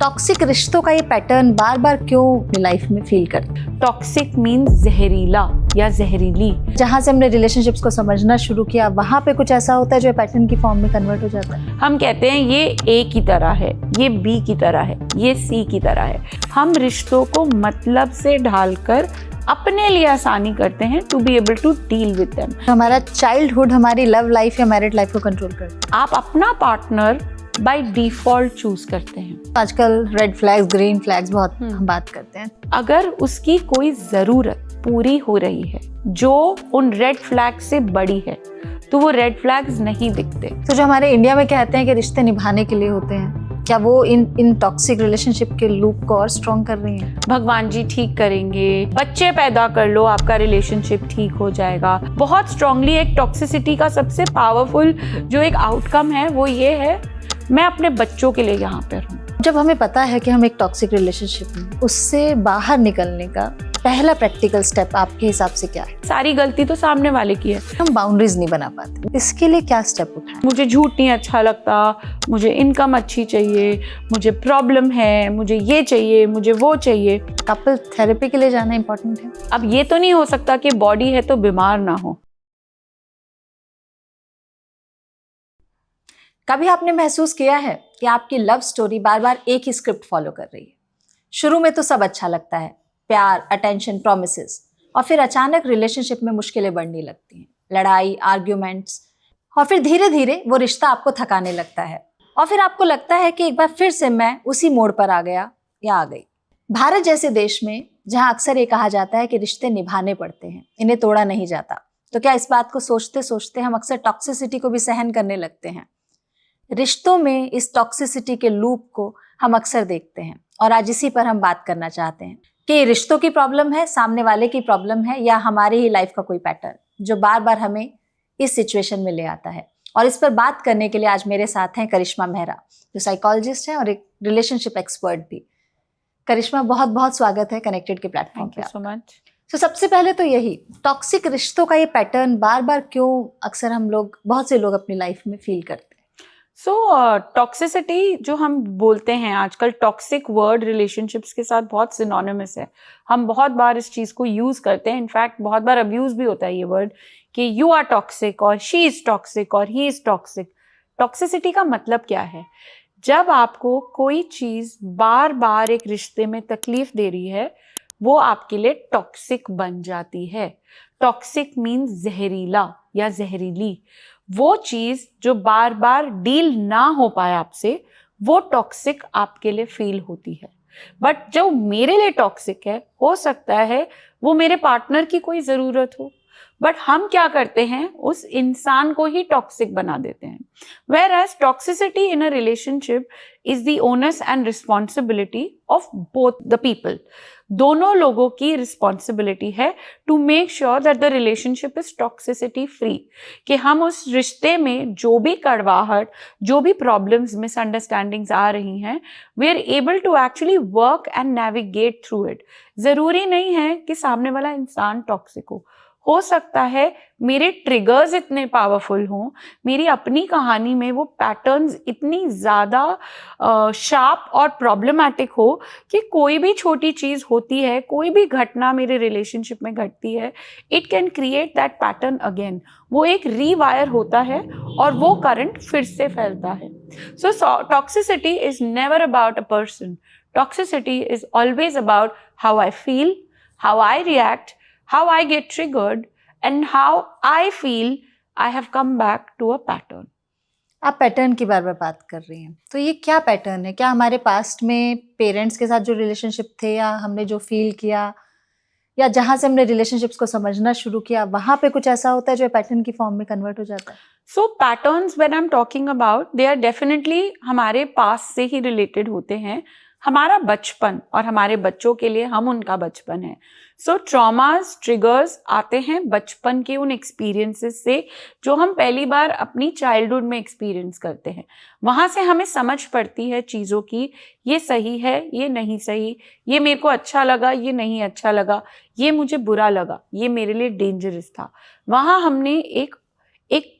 Toxic रिश्तों का ये पैटर्न बार बार क्यों अपनी लाइफ में फील करते हैं? टॉक्सिक मीन्स जहरीला या जहरीली। जहाँ से हमने रिलेशनशिप्स को समझना शुरू किया वहाँ पे कुछ ऐसा होता है जो पैटर्न की फॉर्म में कन्वर्ट हो जाता है। हम कहते हैं ये ए की तरह है, ये बी की तरह है, ये सी की तरह है। हम रिश्तों को मतलब से ढालकर अपने लिए आसानी करते हैं to be able to deal with them. हमारा चाइल्डहुड हमारी लव लाइफ या मैरिड लाइफ को कंट्रोल करता है। आप अपना पार्टनर बाय डिफॉल्ट चूज करते हैं। आजकल रेड फ्लैग्स ग्रीन फ्लैग्स बहुत हम बात करते हैं। अगर उसकी कोई जरूरत पूरी हो रही है जो उन रेड फ्लैग से बड़ी है तो वो रेड फ्लैग्स नहीं दिखते। तो जो हमारे इंडिया में कहते हैं कि रिश्ते निभाने के लिए होते हैं, क्या वो इन टॉक्सिक रिलेशनशिप के लूप को और स्ट्रॉन्ग कर रही हैं? भगवान जी ठीक करेंगे, बच्चे पैदा कर लो, आपका रिलेशनशिप ठीक हो जाएगा। बहुत स्ट्रांगली एक टॉक्सिसिटी का सबसे पावरफुल जो एक आउटकम है वो ये है, मैं अपने बच्चों के लिए यहाँ पर हूँ। जब हमें पता है कि हम एक टॉक्सिक रिलेशनशिप में, उससे बाहर निकलने का पहला प्रैक्टिकल स्टेप आपके हिसाब से क्या है? सारी गलती तो सामने वाले की है। हम बाउंड्रीज नहीं बना पाते, इसके लिए क्या स्टेप उठाएं? मुझे झूठ नहीं अच्छा लगता, मुझे इनकम अच्छी चाहिए, मुझे प्रॉब्लम है, मुझे ये चाहिए, मुझे वो चाहिए। कपल थेरेपी के लिए जाना इंपॉर्टेंट है। अब ये तो नहीं हो सकता कि बॉडी है तो बीमार ना हो। कभी आपने महसूस किया है कि आपकी लव स्टोरी बार बार एक ही स्क्रिप्ट फॉलो कर रही है? शुरू में तो सब अच्छा लगता है, प्यार, अटेंशन, प्रॉमिसेस, और फिर अचानक रिलेशनशिप में मुश्किलें बढ़ने लगती हैं, लड़ाई, आर्ग्यूमेंट्स, और फिर धीरे धीरे वो रिश्ता आपको थकाने लगता है और फिर आपको लगता है कि एक बार फिर से मैं उसी मोड़ पर आ गया या आ गई। भारत जैसे देश में जहाँ अक्सर ये कहा जाता है कि रिश्ते निभाने पड़ते हैं, इन्हें तोड़ा नहीं जाता, तो क्या इस बात को सोचते सोचते हम अक्सर टॉक्सिसिटी को भी सहन करने लगते हैं? रिश्तों में इस टॉक्सिसिटी के लूप को हम अक्सर देखते हैं और आज इसी पर हम बात करना चाहते हैं कि रिश्तों की प्रॉब्लम है, सामने वाले की प्रॉब्लम है, या हमारी ही लाइफ का कोई पैटर्न जो बार बार हमें इस सिचुएशन में ले आता है। और इस पर बात करने के लिए आज मेरे साथ हैं करिश्मा मेहरा, जो साइकोलॉजिस्ट हैं और एक रिलेशनशिप एक्सपर्ट भी। करिश्मा, बहुत बहुत स्वागत है कनेक्टेड के प्लेटफॉर्म पे। So much. तो सबसे पहले तो यही, टॉक्सिक रिश्तों का ये पैटर्न बार बार क्यों अक्सर बहुत से लोग अपनी लाइफ में फील करते हैं? टॉक्सिसिटी जो हम बोलते हैं आजकल, टॉक्सिक वर्ड रिलेशनशिप्स के साथ बहुत सिनोनिमस है। हम बहुत बार इस चीज़ को यूज़ करते हैं, इनफैक्ट बहुत बार अब्यूज़ भी होता है ये वर्ड कि यू आर टॉक्सिक और शी इज़ टॉक्सिक और ही इज़ टॉक्सिक। टॉक्सिसिटी का मतलब क्या है? जब आपको कोई चीज़ बार बार एक रिश्ते में तकलीफ दे रही है, वो आपके लिए टॉक्सिक बन जाती है। टॉक्सिक मीन्स जहरीला या जहरीली। वो चीज जो बार बार डील ना हो पाए आपसे, वो टॉक्सिक आपके लिए फील होती है। बट जो मेरे लिए टॉक्सिक है, हो सकता है वो मेरे पार्टनर की कोई जरूरत हो, बट हम क्या करते हैं, उस इंसान को ही टॉक्सिक बना देते हैं। Whereas toxicity in a relationship is the onus and responsibility of both the people. दोनों लोगों की रिस्पॉन्सिबिलिटी है to make sure that the relationship is toxicity free, कि हम उस रिश्ते में जो भी कड़वाहट, जो भी प्रॉब्लम्स, मिसअंडरस्टैंडिंग्स आ रही हैं, we are able to actually work and navigate through it. जरूरी नहीं है कि सामने वाला इंसान टॉक्सिक हो सकता है मेरे ट्रिगर्स इतने पावरफुल हों, मेरी अपनी कहानी में वो पैटर्न्स इतनी ज़्यादा शार्प और प्रॉब्लमैटिक हो कि कोई भी छोटी चीज़ होती है, कोई भी घटना मेरे रिलेशनशिप में घटती है, it can create that pattern again. वो एक रीवायर होता है और वो करंट फिर से फैलता है। So toxicity is never about a person. Toxicity is always about how I feel, how I react, how I get triggered, and how I feel I have come back to a pattern. आप pattern की बार बार बात कर रही हैं, तो ये क्या pattern है? क्या हमारे पास्ट में पेरेंट्स के साथ जो रिलेशनशिप थे, या हमने जो फील किया, या जहाँ से हमने रिलेशनशिप्स को समझना शुरू किया, वहाँ पे कुछ ऐसा होता है जो पैटर्न की फॉर्म में कन्वर्ट हो जाता है? So patterns when I'm talking about, they are definitely हमारे पास्ट से ही रिलेटेड होते हैं। हमारा बचपन और हमारे बच्चों के लिए हम उनका बचपन है। सो ट्रॉमास, ट्रिगर्स आते हैं बचपन के उन एक्सपीरियंसेस से जो हम पहली बार अपनी चाइल्डहुड में एक्सपीरियंस करते हैं। वहाँ से हमें समझ पड़ती है चीज़ों की, ये सही है, ये नहीं सही, ये मेरे को अच्छा लगा, ये नहीं अच्छा लगा, ये मुझे बुरा लगा, ये मेरे लिए डेंजरस था। वहाँ हमने एक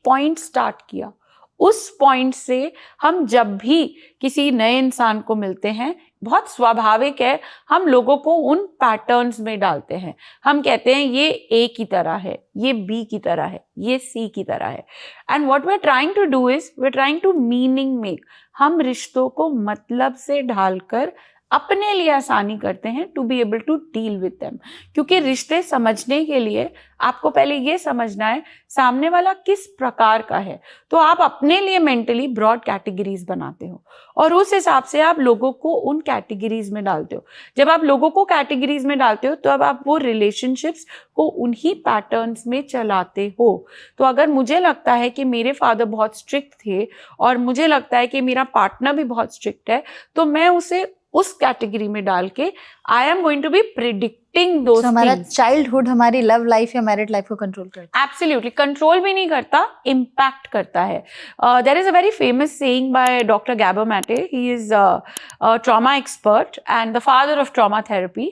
पॉइंट स्टार्ट किया। उस पॉइंट से हम जब भी किसी नए इंसान को मिलते हैं, बहुत स्वाभाविक है, हम लोगों को उन पैटर्न्स में डालते हैं। हम कहते हैं ये ए की तरह है, ये बी की तरह है, ये सी की तरह है। And what we are trying to do is we are trying to meaning make. हम रिश्तों को मतलब से ढालकर अपने लिए आसानी करते हैं to be able to deal with them. क्योंकि रिश्ते समझने के लिए आपको पहले ये समझना है सामने वाला किस प्रकार का है। तो आप अपने लिए मेंटली ब्रॉड कैटेगरीज बनाते हो और उस हिसाब से आप लोगों को उन कैटेगरीज में डालते हो। जब आप लोगों को कैटेगरीज में डालते हो तो अब आप वो रिलेशनशिप्स को उन्हीं पैटर्न्स में चलाते हो। तो अगर मुझे लगता है कि मेरे फादर बहुत स्ट्रिक्ट थे और मुझे लगता है कि मेरा पार्टनर भी बहुत स्ट्रिक्ट है, तो मैं उसे उस कैटेगरी में डाल के I am going to be predicting those things. हमारा चाइल्डहुड हमारी लव लाइफ या मैरिड लाइफ को कंट्रोल करता है? एब्सोल्युटली, कंट्रोल भी नहीं करता, इम्पैक्ट करता है। There is a very famous saying by doctor Gabor Mate. He is a trauma expert and the father of trauma therapy.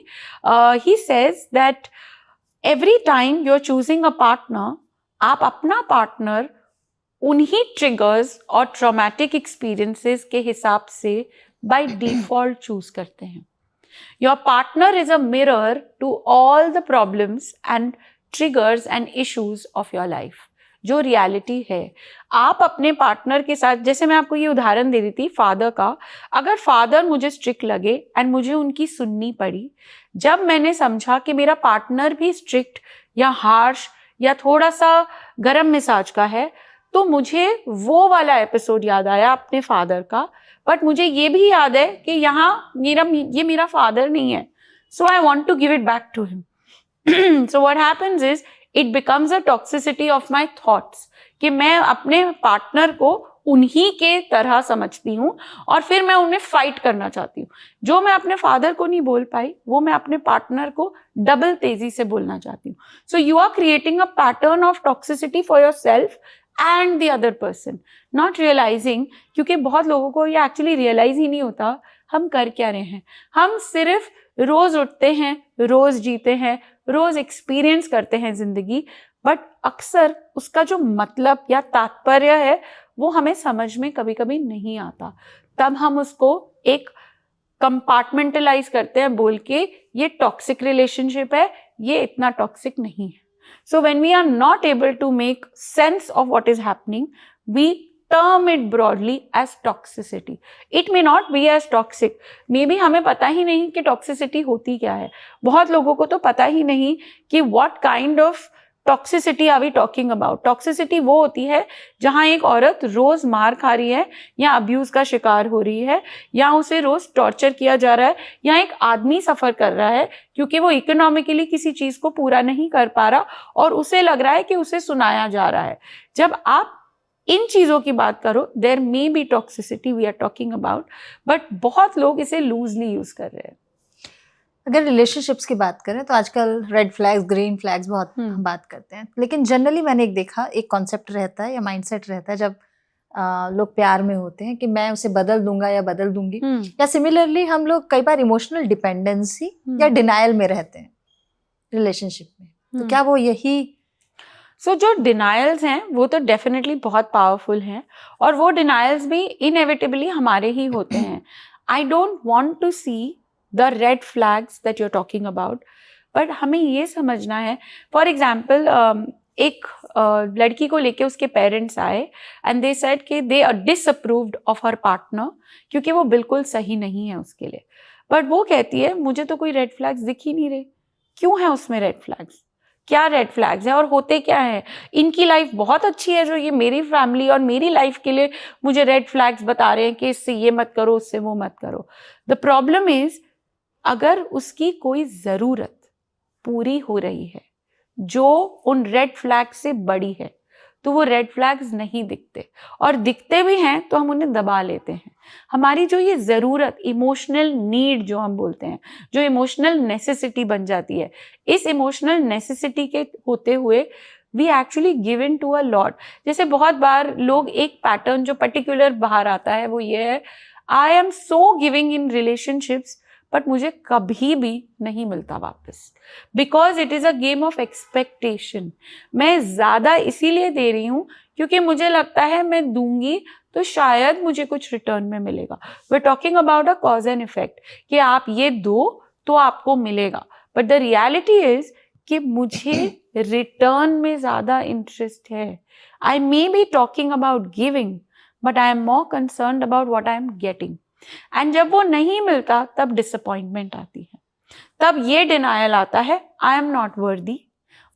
He says that every time you are choosing a partner, आप अपना partner उन्हीं triggers और traumatic experiences के हिसाब से by default choose करते हैं। Your partner is a mirror to all the problems and triggers and issues of your life. जो रियलिटी है, आप अपने पार्टनर के साथ, जैसे मैं आपको ये उदाहरण दे रही थी फादर का, अगर फादर मुझे स्ट्रिक्ट लगे एंड मुझे उनकी सुननी पड़ी, जब मैंने समझा कि मेरा पार्टनर भी स्ट्रिक्ट या हार्श या थोड़ा सा गरम मिजाज का है, तो मुझे वो वाला एपिसोड याद आया अपने फादर का। बट मुझे ये भी याद है कि यहाँ ये मेरा फादर नहीं है, so I want to give it back to him. So what happens is it becomes a toxicity of my thoughts, कि मैं अपने पार्टनर को उन्हीं के तरह समझती हूँ और फिर मैं उन्हें फाइट करना चाहती हूँ। जो मैं अपने फादर को नहीं बोल पाई वो मैं अपने पार्टनर को डबल तेजी से बोलना चाहती हूँ। So you are creating a pattern of toxicity for yourself and the other person, not realizing, क्योंकि बहुत लोगों को ये एक्चुअली रियलाइज ही नहीं होता हम कर क्या रहे हैं। हम सिर्फ रोज उठते हैं, रोज जीते हैं, रोज एक्सपीरियंस करते हैं जिंदगी, बट अक्सर उसका जो मतलब या तात्पर्य है वो हमें समझ में कभी कभी नहीं आता। तब हम उसको एक कंपार्टमेंटलाइज करते हैं बोल के ये टॉक्सिक रिलेशनशिप है, ये इतना टॉक्सिक नहीं है। So when we are not able to make sense of what is happening, we term it broadly as toxicity. It may not be as toxic. Maybe हमें पता ही नहीं कि toxicity होती क्या है। बहुत लोगों को तो पता ही नहीं कि what kind of toxicity are we talking about. Toxicity वो होती है जहाँ एक औरत रोज मार खा रही है या अब्यूज का शिकार हो रही है या उसे रोज टॉर्चर किया जा रहा है या एक आदमी सफर कर रहा है क्योंकि वो इकोनॉमिकली किसी चीज को पूरा नहीं कर पा रहा और उसे लग रहा है कि उसे सुनाया जा रहा है। जब आप इन चीजों की बात करो, there may be toxicity we are talking about, but बहुत लोग इसे लूजली यूज कर रहे हैं। अगर रिलेशनशिप्स की बात करें तो आजकल रेड फ्लैग्स, ग्रीन फ्लैग्स बहुत हम बात करते हैं, लेकिन जनरली मैंने एक कॉन्सेप्ट रहता है या माइंडसेट रहता है जब लोग प्यार में होते हैं कि मैं उसे बदल दूंगा या बदल दूंगी, या सिमिलरली हम लोग कई बार इमोशनल डिपेंडेंसी या डिनायल में रहते हैं रिलेशनशिप में। तो क्या वो यही जो डिनायल्स हैं वो तो डेफिनेटली बहुत पावरफुल हैं और वो डिनायल्स भी इनएविटेबली हमारे ही होते हैं। I don't want to see the red flags that you are talking about, but हमें ये समझना है, फॉर एग्जाम्पल एक लड़की को लेके उसके पेरेंट्स आए एंड दे सेड कि they are disapproved of her partner क्योंकि वो बिल्कुल सही नहीं है उसके लिए। बट वो कहती है मुझे तो कोई रेड फ्लैग्स दिख ही नहीं रहे। क्यों है उसमें रेड फ्लैग्स? क्या रेड फ्लैग्स है और होते क्या है? इनकी लाइफ बहुत अच्छी है जो ये मेरी फैमिली और मेरी लाइफ के लिए मुझे रेड फ्लैग्स बता रहे हैं कि इससे ये मत करो, उससे वो मत करो। द प्रॉब्लम इज अगर उसकी कोई ज़रूरत पूरी हो रही है जो उन रेड फ्लैग से बड़ी है तो वो रेड फ्लैग्स नहीं दिखते, और दिखते भी हैं तो हम उन्हें दबा लेते हैं। हमारी जो ये ज़रूरत, इमोशनल नीड जो हम बोलते हैं, जो इमोशनल नेसेसिटी बन जाती है, इस इमोशनल नेसेसिटी के होते हुए we actually give in to a lot. जैसे बहुत बार लोग एक पैटर्न जो पर्टिकुलर बाहर आता है वो ये है, I am so giving in relationships but मुझे कभी भी नहीं मिलता वापस, because it is a game of expectation. मैं ज़्यादा इसीलिए दे रही हूँ क्योंकि मुझे लगता है मैं दूंगी तो शायद मुझे कुछ रिटर्न में मिलेगा। We are talking about a cause and effect कि आप ये दो तो आपको मिलेगा, बट द रियलिटी इज कि मुझे रिटर्न में ज्यादा इंटरेस्ट है। I may be talking about giving, but I am more concerned about what I am getting. And जब वो नहीं मिलता तब डिसअपॉइंटमेंट आती है, तब ये डिनायल आता है आई एम नॉट वर्दी,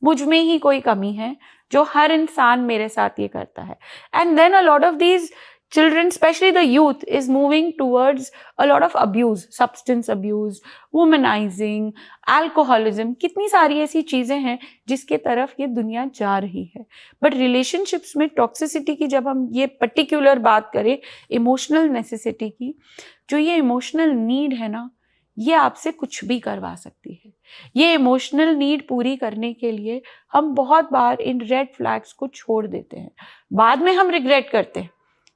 मुझ में ही कोई कमी है, जो हर इंसान मेरे साथ ये करता है। And then a lot of these children, especially the youth, is moving towards a lot of abuse, substance abuse, womanizing, alcoholism, कितनी सारी ऐसी चीजें हैं जिसके तरफ ये दुनिया जा रही है। बट रिलेशनशिप्स में टॉक्सिसिटी की जब हम ये पर्टिकुलर बात करें, इमोशनल नेसेसिटी की, जो ये इमोशनल नीड है ना, ये आपसे कुछ भी करवा सकती है। ये इमोशनल नीड पूरी करने के लिए हम बहुत बार इन रेड फ्लैग्स को छोड़ देते हैं, बाद में हम रिग्रेट करते हैं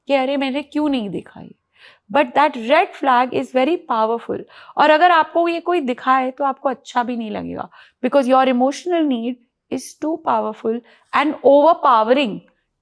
कि अरे मैंने क्यों नहीं दिखाई। But that red flag is very powerful, और अगर आपको ये कोई दिखाए तो आपको अच्छा भी नहीं लगेगा, because your emotional need is too powerful and overpowering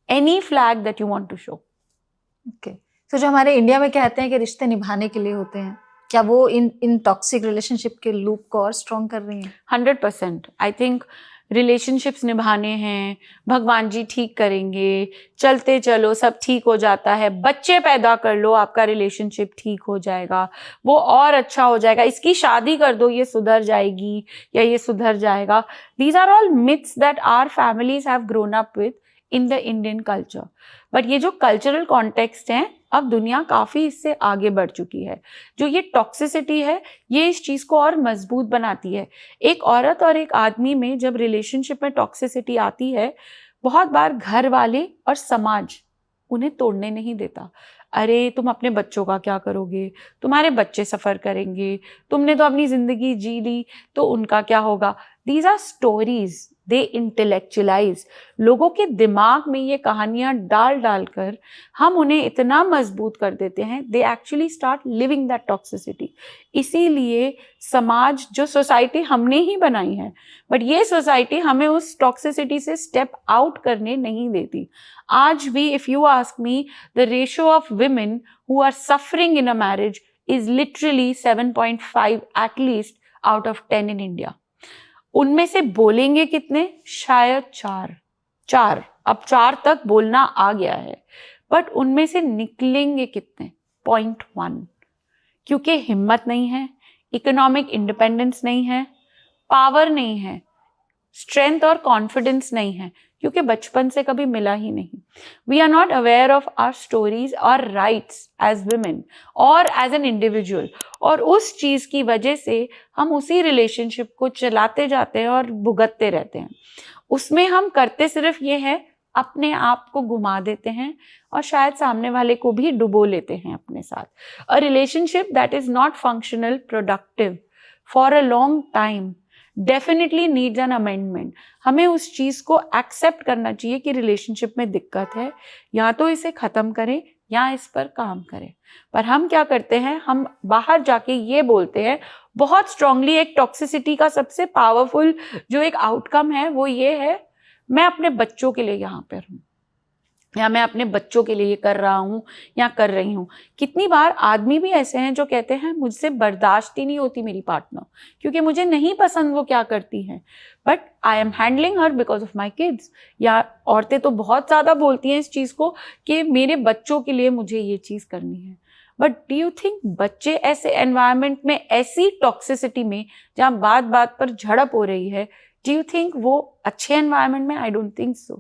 any flag that you want to show. Okay, तो जो हमारे इंडिया में कहते हैं कि रिश्ते निभाने के लिए होते हैं, क्या वो इन टॉक्सिक रिलेशनशिप के लूप को और स्ट्रॉन्ग कर रही हैं? 100%। आई थिंक रिलेशनशिप्स निभाने हैं, भगवान जी ठीक करेंगे, चलते चलो सब ठीक हो जाता है, बच्चे पैदा कर लो आपका रिलेशनशिप ठीक हो जाएगा, वो और अच्छा हो जाएगा, इसकी शादी कर दो ये सुधर जाएगी या ये सुधर जाएगा। These are all myths that our families have grown up within the Indian culture. But ये जो कल्चरल कॉन्टेक्स्ट है, अब दुनिया काफ़ी इससे आगे बढ़ चुकी है। जो ये टॉक्सिसिटी है, ये इस चीज़ को और मजबूत बनाती है। एक औरत और एक आदमी में जब रिलेशनशिप में टॉक्सिसिटी आती है, बहुत बार घर वाले और समाज उन्हें तोड़ने नहीं देता। अरे तुम अपने बच्चों का क्या करोगे, तुम्हारे बच्चे सफ़र करेंगे, तुमने तो अपनी ज़िंदगी जी ली तो उनका क्या होगा। These are stories, they intellectualize. लोगों के दिमाग में ये कहानियाँ डाल डाल कर हम उन्हें इतना मजबूत कर देते हैं, they actually start living that toxicity. इसीलिए समाज, जो सोसाइटी हमने ही बनाई है, बट ये सोसाइटी हमें उस टॉक्सिसिटी से स्टेप आउट करने नहीं देती। आज भी if you ask me, the ratio of women who are suffering in a marriage is literally 7.5 at least out of 10 in India. उनमें से बोलेंगे कितने? शायद चार, अब 4 तक बोलना आ गया है, बट उनमें से निकलेंगे कितने? 0.1, क्योंकि हिम्मत नहीं है, इकोनॉमिक इंडिपेंडेंस नहीं है, पावर नहीं है, स्ट्रेंथ और कॉन्फिडेंस नहीं है, क्योंकि बचपन से कभी मिला ही नहीं। We are not aware of our stories और राइट्स एज वुमेन और एज एन इंडिविजुअल, और उस चीज़ की वजह से हम उसी रिलेशनशिप को चलाते जाते हैं और भुगतते रहते हैं। उसमें हम करते सिर्फ ये है, अपने आप को घुमा देते हैं और शायद सामने वाले को भी डुबो लेते हैं अपने साथ। A relationship that is not functional, productive for a long time definitely needs an amendment. हमें उस चीज़ को एक्सेप्ट करना चाहिए कि रिलेशनशिप में दिक्कत है, या तो इसे ख़त्म करें या इस पर काम करें। पर हम क्या करते हैं, हम बाहर जाके ये बोलते हैं बहुत स्ट्रांगली। एक टॉक्सिसिटी का सबसे पावरफुल जो एक आउटकम है वो ये है, मैं अपने बच्चों के लिए यहाँ पर हूँ, या मैं अपने बच्चों के लिए कर रहा हूँ या कर रही हूँ। कितनी बार आदमी भी ऐसे हैं जो कहते हैं मुझसे बर्दाश्त ही नहीं होती मेरी पार्टनर, क्योंकि मुझे नहीं पसंद वो क्या करती हैं, but I am handling her because of my kids. या औरतें तो बहुत ज़्यादा बोलती हैं इस चीज़ को कि मेरे बच्चों के लिए मुझे ये चीज़ करनी है। बट डू यू थिंक बच्चे ऐसे एनवायरनमेंट में, ऐसी टॉक्सिसिटी में जहाँ बात बात पर झड़प हो रही है, डू यू थिंक वो अच्छे एनवायरनमेंट में? I don't think so,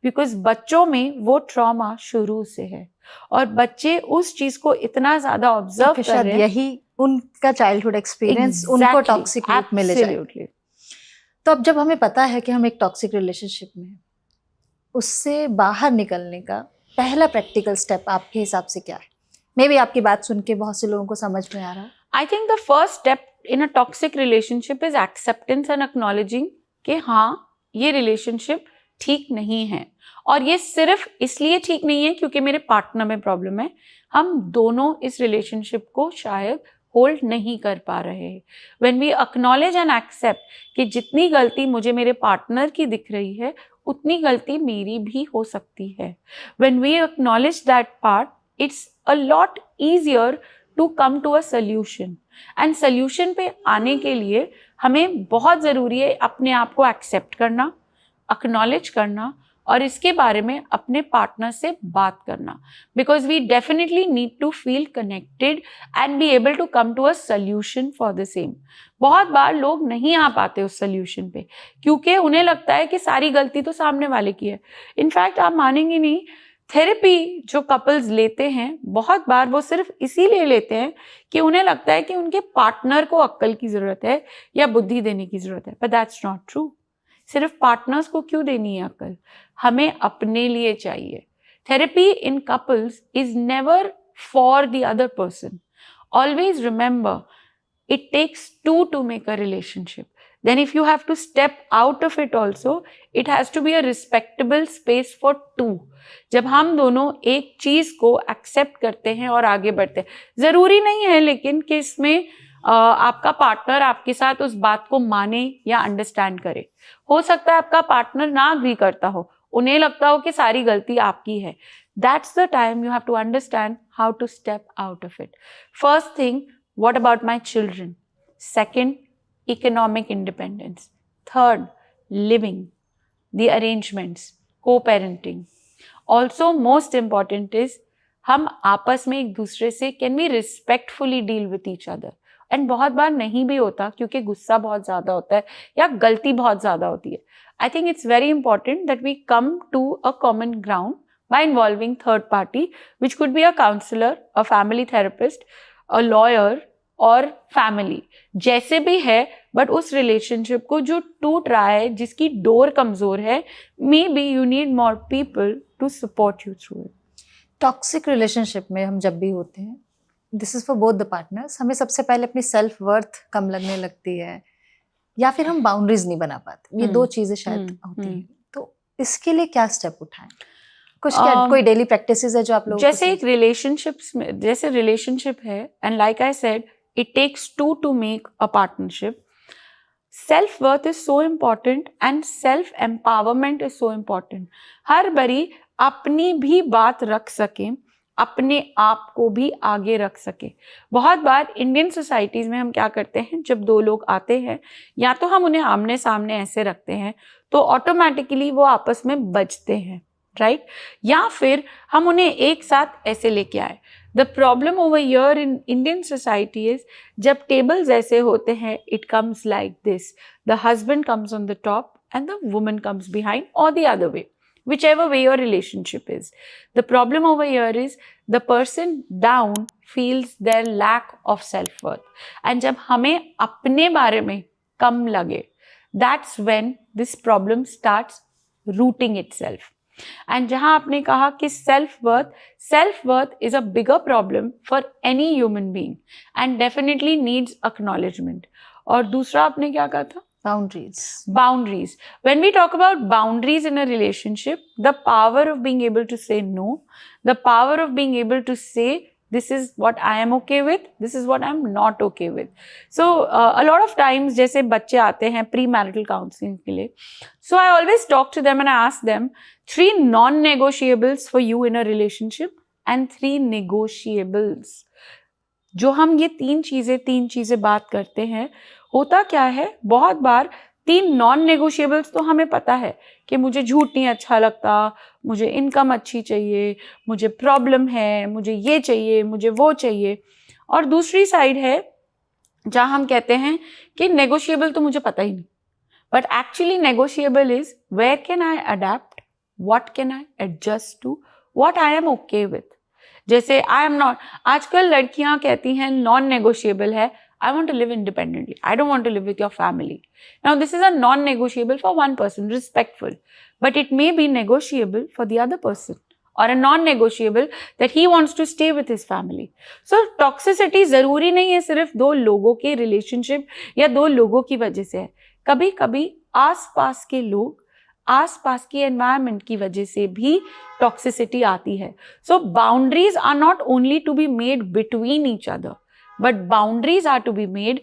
because बच्चों में वो ट्रॉमा शुरू से है और बच्चे उस चीज को इतना ज्यादा ऑब्जर्व कर रहे हैं, यही उनका चाइल्डहुड एक्सपीरियंस उनको टॉक्सिक रूप में ले जाए। तो अब जब हमें पता है कि हम एक टॉक्सिक रिलेशनशिप में हैं, उससे बाहर निकलने का पहला प्रैक्टिकल स्टेप आपके हिसाब से क्या है? मे बी आपकी बात सुन के बहुत से लोगों को समझ में आ रहा है। I think the first step in a toxic relationship is acceptance and acknowledging कि हाँ, ये रिलेशनशिप ठीक नहीं है, और ये सिर्फ इसलिए ठीक नहीं है क्योंकि मेरे पार्टनर में प्रॉब्लम है। हम दोनों इस रिलेशनशिप को शायद होल्ड नहीं कर पा रहे हैं। When we acknowledge and accept कि जितनी गलती मुझे मेरे पार्टनर की दिख रही है, उतनी गलती मेरी भी हो सकती है. When we acknowledge that part, it's a lot easier to come to a solution. And solution पे आने के लिए हमें बहुत ज़रूरी है अपने आप को एक्सेप्ट करना, acknowledge करना और इसके बारे में अपने पार्टनर से बात करना. Because we definitely need to feel connected and be able to come to a solution for the same. बहुत बार लोग नहीं आ पाते उस सोल्यूशन पे क्योंकि उन्हें लगता है कि सारी गलती तो सामने वाले की है. इनफैक्ट आप मानेंगे नहीं, थेरेपी जो कपल्स लेते हैं बहुत बार वो सिर्फ इसीलिए लेते हैं कि उन्हें लगता है कि उनके पार्टनर को अक्ल की ज़रूरत है या बुद्धि देने की ज़रूरत है. But that's not true. सिर्फ पार्टनर्स को क्यों देनी है अक्ल? हमें अपने लिए चाहिए. Therapy in couples is never for the other person. Always remember, it takes two to make a relationship. Then if you have to step out of it also, it has to be a respectable space for two. जब हम दोनों एक चीज को accept करते हैं और आगे बढ़ते हैं, जरूरी नहीं है लेकिन कि इसमें आपका पार्टनर आपके साथ उस बात को माने या अंडरस्टैंड करे. हो सकता है आपका पार्टनर ना अग्री करता हो, उन्हें लगता हो कि सारी गलती आपकी है. That's the time you have to understand how to step out of it. First thing, what about my children? Second, economic independence. Third, living, the arrangements, co-parenting. Also, most important is हम आपस में एक दूसरे से can we respectfully deal with each other? And बहुत बार नहीं भी होता क्योंकि गुस्सा बहुत ज़्यादा होता है या गलती बहुत ज़्यादा होती है. I think it's very important that we come to a common ground by involving third party, which could be a counselor, a family therapist, a lawyer और फैमिली, जैसे भी है. बट उस रिलेशनशिप को जो टूट रहा है, जिसकी डोर कमजोर है, maybe you need more people to support you through it. Toxic relationship में हम जब भी होते हैं, this is for both the partners, हमें सबसे पहले अपनी सेल्फ वर्थ कम लगने लगती है या फिर हम बाउंड्रीज नहीं बना पाते. ये दो चीजें शायद होती हैं. तो इसके लिए क्या स्टेप उठाएं? कुछ कोई डेली प्रैक्टिसेस है जो आप लोग जैसे एक रिलेशनशिप्स में, जैसे रिलेशनशिप है and like I said, it takes two to make a partnership. Self-worth is so important and self-empowerment is so important. हर बारी अपनी भी बात रख सकें, अपने आप को भी आगे रख सके. बहुत बार इंडियन सोसाइटीज़ में हम क्या करते हैं, जब दो लोग आते हैं या तो हम उन्हें आमने सामने ऐसे रखते हैं तो ऑटोमेटिकली वो आपस में बचते हैं, राइट? या फिर हम उन्हें एक साथ ऐसे लेके आए. The problem over here in Indian society is जब tables ऐसे होते हैं, it comes like this. The husband comes on the top and the woman comes behind, or the other way, whichever way your relationship is. The problem over here is the person down feels their lack of self-worth. And जब हमें अपने बारे में कम लगे, that's when this problem starts rooting itself. And जहां आपने कहा कि self worth is a bigger problem for any human being and definitely needs acknowledgement. और दूसरा आपने क्या कहा था? Boundaries. When we talk about boundaries in a relationship, the power of being able to say no, the power of being able to say this is what I am okay with, this is what I am not okay with. So a lot of times जैसे बच्चे आते हैं pre-marital counseling के लिए, so I always talk to them and I ask them 3 non-negotiables for you in a relationship and 3 negotiables. जो हम ये तीन चीजें बात करते हैं, होता क्या है, बहुत बार 3 नॉन नेगोशिएबल्स तो हमें पता है कि मुझे झूठ नहीं अच्छा लगता, मुझे इनकम अच्छी चाहिए, मुझे प्रॉब्लम है, मुझे ये चाहिए, मुझे वो चाहिए. और दूसरी साइड है जहाँ हम कहते हैं कि नेगोशिएबल तो मुझे पता ही नहीं. But actually negotiable is where can I adapt, what can I adjust to, what I am okay with. जैसे आई एम नॉट, आजकल लड़कियां कहती हैं नॉन नेगोशिएबल है, I want to live independently. I don't want to live with your family. Now, this is a non-negotiable for one person, respectful. But it may be negotiable for the other person. Or a non-negotiable that he wants to stay with his family. So, toxicity ज़रूरी नहीं है सिर्फ 2 लोगों के relationship या 2 लोगों की वजह से है. कभी कभी आस-पास के लोग, आस-पास की environment की वजह से भी toxicity आती है. So, boundaries are not only to be made between each other. But boundaries are to be made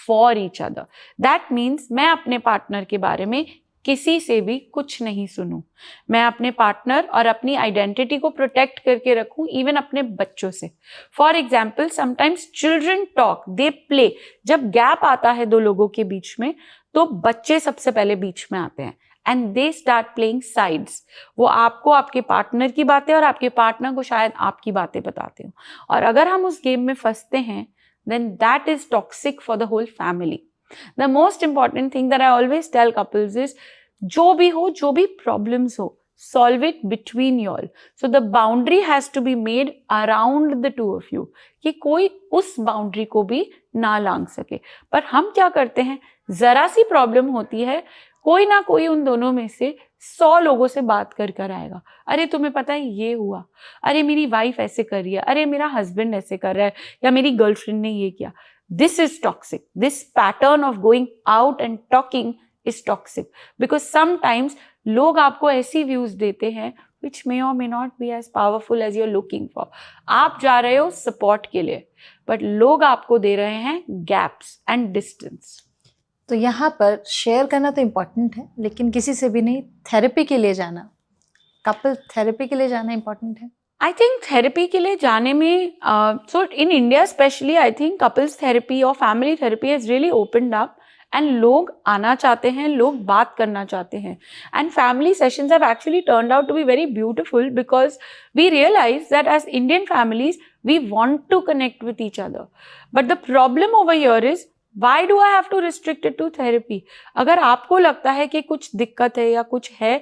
for each other. That means मैं अपने पार्टनर के बारे में किसी से भी कुछ नहीं सुनूं, मैं अपने पार्टनर और अपनी आइडेंटिटी को प्रोटेक्ट करके रखूं, इवन अपने बच्चों से। For example, sometimes children talk, they play. जब गैप आता है दो लोगों के बीच में, तो बच्चे सबसे पहले बीच में आते हैं and they start playing sides. वो आपको आपके पार्टनर की बातें और आपके पार्टनर को शायद आपकी बातें बताते हो, और अगर हम उस गेम में फंसते हैं, then that is toxic for the whole family. The most important thing that I always tell couples is, जो भी problems हो, solve it between you all. So the boundary has to be made around the two of you, कि कोई उस boundary को भी ना लांघ सके। पर हम क्या करते हैं, जरा सी प्रॉब्लम होती है, कोई ना कोई उन दोनों में से 100 लोगों से बात कर आएगा। अरे तुम्हें पता है ये हुआ, अरे मेरी वाइफ ऐसे कर रही है, अरे मेरा हस्बैंड ऐसे कर रहा है, या मेरी गर्लफ्रेंड ने ये किया। This is toxic. This pattern of going out and talking is toxic, because sometimes लोग आपको ऐसी व्यूज देते हैं which may or may not be as powerful as you're looking for. आप जा रहे हो सपोर्ट के लिए, बट लोग आपको दे रहे हैं गैप्स एंड डिस्टेंस। तो यहाँ पर शेयर करना तो इम्पोर्टेंट है, लेकिन किसी से भी नहीं, थेरेपी के लिए जाना, कपल थेरेपी के लिए जाना इम्पोर्टेंट है। आई थिंक थेरेपी के लिए जाने में, so in India specially, I think couples therapy और family therapy has really opened up, and लोग आना चाहते हैं, लोग बात करना चाहते हैं, and family sessions have actually turned out to be very beautiful, because we realise that as Indian families we want to connect with each other, but the problem over here is, Why do I have to restrict it to therapy? अगर आपको लगता है कि कुछ दिक्कत है या कुछ है,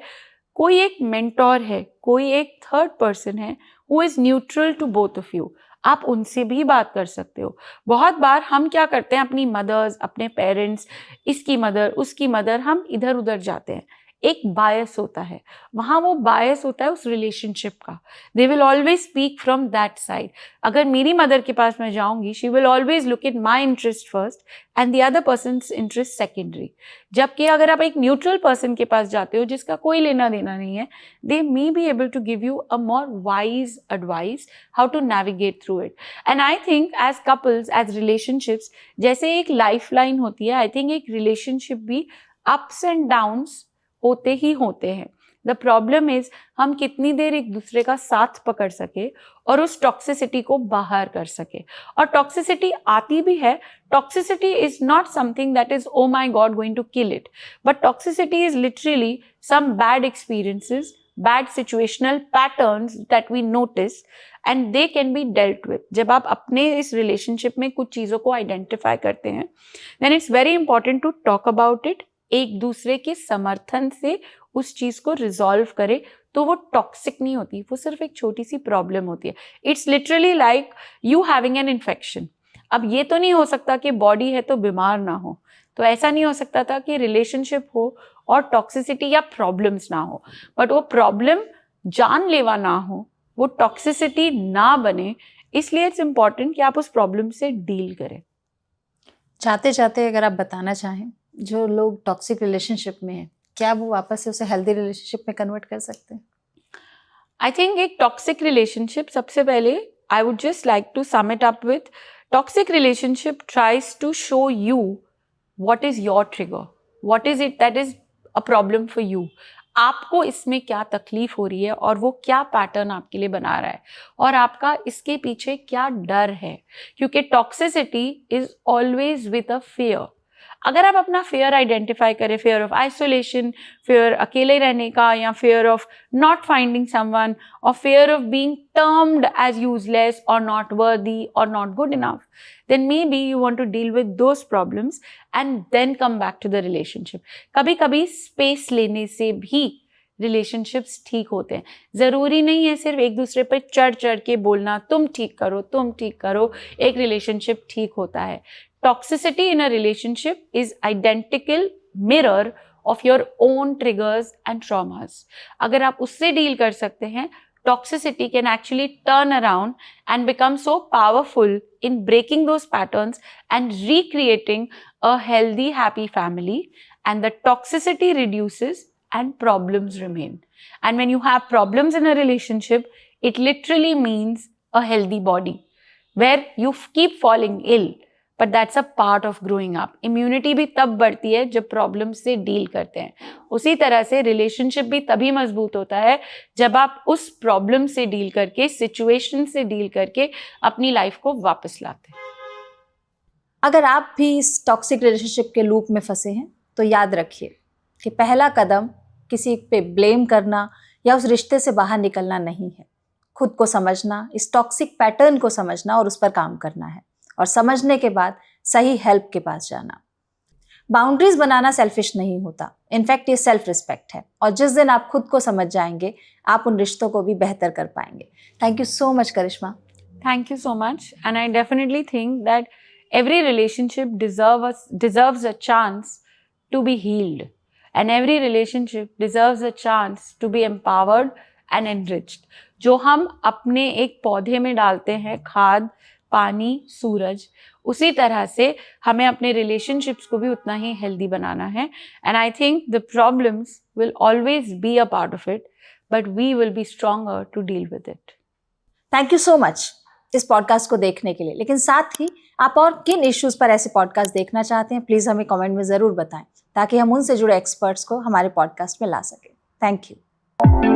कोई एक मेंटोर है, कोई एक थर्ड पर्सन है who is neutral to both of you, आप उनसे भी बात कर सकते हो। बहुत बार हम क्या करते हैं, अपनी मदर्स, अपने पेरेंट्स, इसकी मदर, उसकी मदर, हम इधर उधर जाते हैं। एक बायस होता है वहाँ, वो बायस होता है उस रिलेशनशिप का। They will always speak from that side. अगर मेरी मदर के पास मैं जाऊंगी, she will always look at my interest first and the other persons interest secondary. जबकि अगर आप एक न्यूट्रल पर्सन के पास जाते हो जिसका कोई लेना देना नहीं है, they may be able to give you a more wise advice how to navigate through it. And I think as couples, as relationships, जैसे एक लाइफ लाइन होती है, आई थिंक एक रिलेशनशिप भी अप्स एंड डाउन्स होते ही होते हैं। द प्रॉब्लम इज, हम कितनी देर एक दूसरे का साथ पकड़ सके और उस टॉक्सिसिटी को बाहर कर सके। और टॉक्सिसिटी आती भी है, toxicity is not something that is oh my god going to kill it, but toxicity is literally some bad experiences, bad situational patterns that we notice and they can be dealt with. जब आप अपने इस relationship में कुछ चीज़ों को identify करते हैं, then it's very important to talk about it, एक दूसरे के समर्थन से उस चीज़ को रिजॉल्व करे, तो वो टॉक्सिक नहीं होती, वो सिर्फ एक छोटी सी प्रॉब्लम होती है। It's literally like you having an infection. अब ये तो नहीं हो सकता कि बॉडी है तो बीमार ना हो, तो ऐसा नहीं हो सकता था कि रिलेशनशिप हो और टॉक्सिसिटी या प्रॉब्लम्स ना हो, बट वो प्रॉब्लम जानलेवा ना हो, वो टॉक्सिसिटी ना बने, इसलिए इट्स इम्पॉर्टेंट कि आप उस प्रॉब्लम से डील करें। चाहते चाहते अगर आप बताना चाहें, जो लोग टॉक्सिक रिलेशनशिप में हैं, क्या वो वापस से उसे हेल्दी रिलेशनशिप में कन्वर्ट कर सकते हैं? आई थिंक एक टॉक्सिक रिलेशनशिप, सबसे पहले I would just like to sum it up with, toxic relationship tries to show you what is your trigger, what is it that is a problem for you, आपको इसमें क्या तकलीफ हो रही है और वो क्या पैटर्न आपके लिए बना रहा है और आपका इसके पीछे क्या डर है, क्योंकि toxicity is always with a fear. अगर आप अपना फेयर आइडेंटिफाई करें, फेयर ऑफ आइसोलेशन, फेयर अकेले रहने का, या fear of not finding someone, और fear of being termed as useless और नॉट वर्दी और not good enough, then maybe you want to deal with those problems and then come back to the relationship. कभी कभी space लेने से भी relationships ठीक होते हैं। ज़रूरी नहीं है सिर्फ एक दूसरे पर चढ़ चढ़ के बोलना, तुम ठीक करो, तुम ठीक करो, एक रिलेशनशिप ठीक होता है। Toxicity in a relationship is identical mirror of your own triggers and traumas. अगर आप उससे डील कर सकते हैं, toxicity can actually turn around and become so powerful in breaking those patterns and recreating a healthy, happy family, and the toxicity reduces and problems remain. And when you have problems in a relationship, it literally means a healthy body where you keep falling ill, but that's a part of growing up. Immunity भी तब बढ़ती है जब problem से deal करते हैं. उसी तरह से रिलेशनशिप भी तभी मजबूत होता है जब आप उस प्रॉब्लम से डील करके, सिचुएशन से डील करके अपनी लाइफ को वापस लाते हैं. अगर आप भी इस टॉक्सिक रिलेशनशिप के लूप में फंसे हैं तो याद रखिए कि पहला कदम किसी पे ब्लेम करना या उस रिश्ते से बाहर निकलना नहीं है. खुद को समझना, इस टॉक्सिक पैटर्न को समझना और उस पर काम करना है. और समझने के बाद सही हेल्प के पास जाना. बाउंड्रीज बनाना सेल्फिश नहीं होता, इनफैक्ट ये सेल्फ रिस्पेक्ट है. और जिस दिन आप खुद को समझ जाएंगे आप उन रिश्तों को भी बेहतर कर पाएंगे. Thank you so much Karishma. Thank you so much. And I definitely think that every relationship deserves a chance to be healed. And every relationship deserves a chance to be empowered and enriched. जो हम अपने एक पौधे में डालते हैं खाद, पानी, सूरज, उसी तरह से हमें अपने relationships को भी उतना ही healthy बनाना है. And I think the problems will always be a part of it, but we will be stronger to deal with it. Thank you so much इस पॉडकास्ट को देखने के लिए. लेकिन साथ ही आप और किन इश्यूज पर ऐसे पॉडकास्ट देखना चाहते हैं प्लीज़ हमें कमेंट में ज़रूर बताएं ताकि हम उनसे जुड़े एक्सपर्ट्स को हमारे पॉडकास्ट में ला सकें. Thank you.